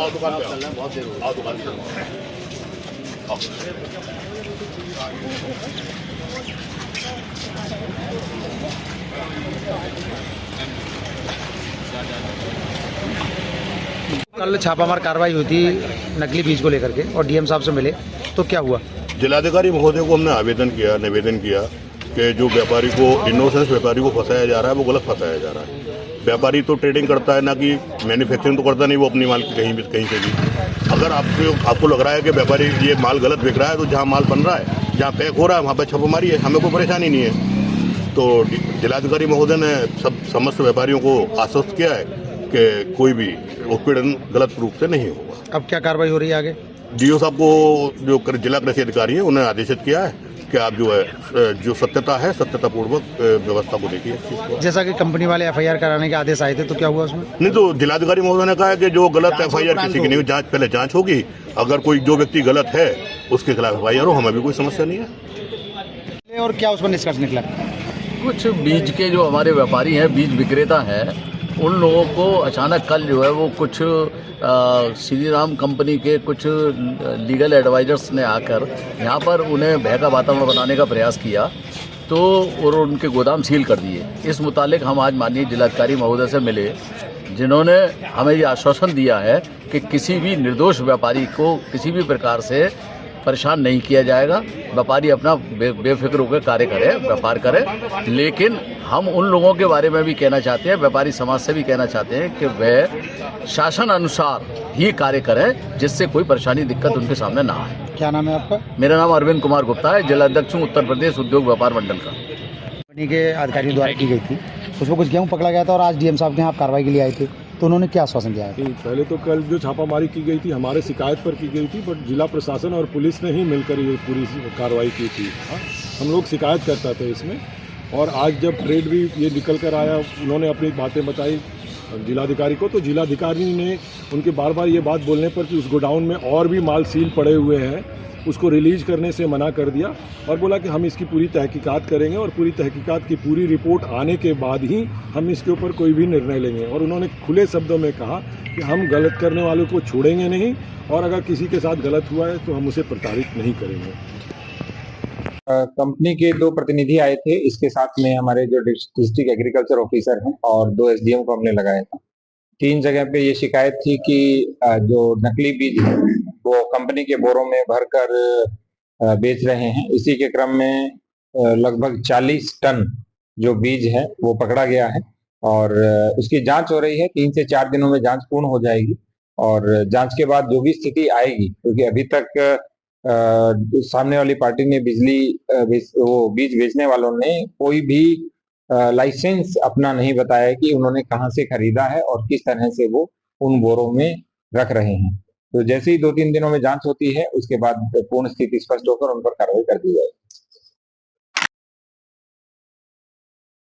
आओ दुकान पे आओ दुकान पे आओ। कल छापामार कार्रवाई हुई थी नकली बीज को लेकर के और डीएम साहब से मिले, तो क्या हुआ? जिलाधिकारी महोदय को हमने निवेदन किया कि जो व्यापारी को इनोसेंस व्यापारी को फंसाया जा रहा है वो गलत फंसाया जा रहा है। व्यापारी तो ट्रेडिंग करता है, ना कि मैन्युफैक्चरिंग तो करता नहीं वो अपनी माल की कहीं से भी। अगर आपको लग रहा है कि व्यापारी ये माल गलत बिक रहा है तो जहाँ माल बन रहा है, जहाँ पैक हो रहा है वहाँ पर छापेमारी है, हमें कोई परेशानी नहीं है। तो जिलाधिकारी महोदय ने समस्त व्यापारियों को आश्वस्त किया है कि कोई भी उत्पीड़न गलत रूप से नहीं होगा। अब क्या कार्रवाई हो रही है आगे? डीओ साहब को जो जिला कृषि अधिकारी हैं उन्हें आदेशित किया है कि आप जो सत्यता है सत्यतापूर्वक व्यवस्था को देखिए। जैसा कि कंपनी वाले एफआईआर कराने के आदेश आए थे, तो क्या हुआ उसमें? नहीं, तो जिलाधिकारी महोदय ने कहा है कि जो गलत एफआईआर किसी की नहीं, पहले जांच होगी। अगर कोई जो व्यक्ति गलत है उसके खिलाफ एफआईआर हो, हमें भी कोई समस्या नहीं है। और क्या उसमें निष्कर्ष निकला? कुछ बीज के जो हमारे व्यापारी हैं, बीज विक्रेता हैं, उन लोगों को अचानक कल जो है वो कुछ श्री राम कंपनी के कुछ लीगल एडवाइजर्स ने आकर यहाँ पर उन्हें भय का वातावरण बनाने का प्रयास किया, तो और उनके गोदाम सील कर दिए। इस मुतालिक हम आज माननीय जिलाधिकारी महोदय से मिले, जिन्होंने हमें ये आश्वासन दिया है कि किसी भी निर्दोष व्यापारी को किसी भी प्रकार से परेशान नहीं किया जाएगा। व्यापारी अपना बेफिक्र होकर कार्य करे, व्यापार करे। लेकिन हम उन लोगों के बारे में भी कहना चाहते हैं, व्यापारी समाज से भी कहना चाहते हैं कि वे शासन अनुसार ही कार्य करें, जिससे कोई परेशानी दिक्कत उनके सामने ना आए। क्या नाम है आपका? मेरा नाम अरविंद कुमार गुप्ता है, जिलाध्यक्ष हूँ उत्तर प्रदेश उद्योग व्यापार मंडल का। कंपनी के अधिकारियों द्वारा की गई थी, उसमें कुछ गेहूँ पकड़ा गया था और आज डीएम साहब के यहाँ कार्रवाई के लिए आए थे, तो उन्होंने क्या आश्वासन दिया है? पहले तो कल जो छापामारी की गई थी हमारे शिकायत पर की गई थी, बट जिला प्रशासन और पुलिस ने ही मिलकर ये पूरी कार्रवाई की थी। हम लोग शिकायत करता थे इसमें, और आज जब ट्रेड भी ये निकल कर आया, उन्होंने अपनी बातें बताई जिलाधिकारी को, तो जिलाधिकारी ने उनके बार बार ये बात बोलने पर कि उस गोडाउन में और भी माल सील पड़े हुए हैं, उसको रिलीज करने से मना कर दिया और बोला कि हम इसकी पूरी तहकीकात करेंगे और पूरी तहकीकात की पूरी रिपोर्ट आने के बाद ही हम इसके ऊपर कोई भी निर्णय लेंगे। और उन्होंने खुले शब्दों में कहा कि हम गलत करने वालों को छोड़ेंगे नहीं, और अगर किसी के साथ गलत हुआ है तो हम उसे प्रताड़ित नहीं करेंगे। कंपनी के 2 प्रतिनिधि आए थे, इसके साथ में हमारे जो डिस्ट्रिक्ट एग्रीकल्चर ऑफिसर हैं और 2 एसडीएम को हमने लगाया था। 3 जगह पे ये शिकायत थी कि जो नकली बीज है वो कंपनी के बोरों में भरकर बेच रहे हैं। इसी के क्रम में लगभग 40 टन जो बीज है वो पकड़ा गया है और उसकी जांच हो रही है। 3 से 4 दिनों में जांच पूर्ण हो जाएगी और जांच के बाद जो भी स्थिति आएगी, क्योंकि अभी तक सामने वाली पार्टी ने वो बीज बेचने वालों ने कोई भी लाइसेंस अपना नहीं बताया कि उन्होंने कहां से खरीदा है और किस तरह से वो उन बोरों में रख रहे हैं। तो जैसे ही 2-3 दिनों में जांच होती है, उसके बाद पूर्ण स्थिति स्पष्ट होकर उन पर कार्रवाई कर दी जाएगी।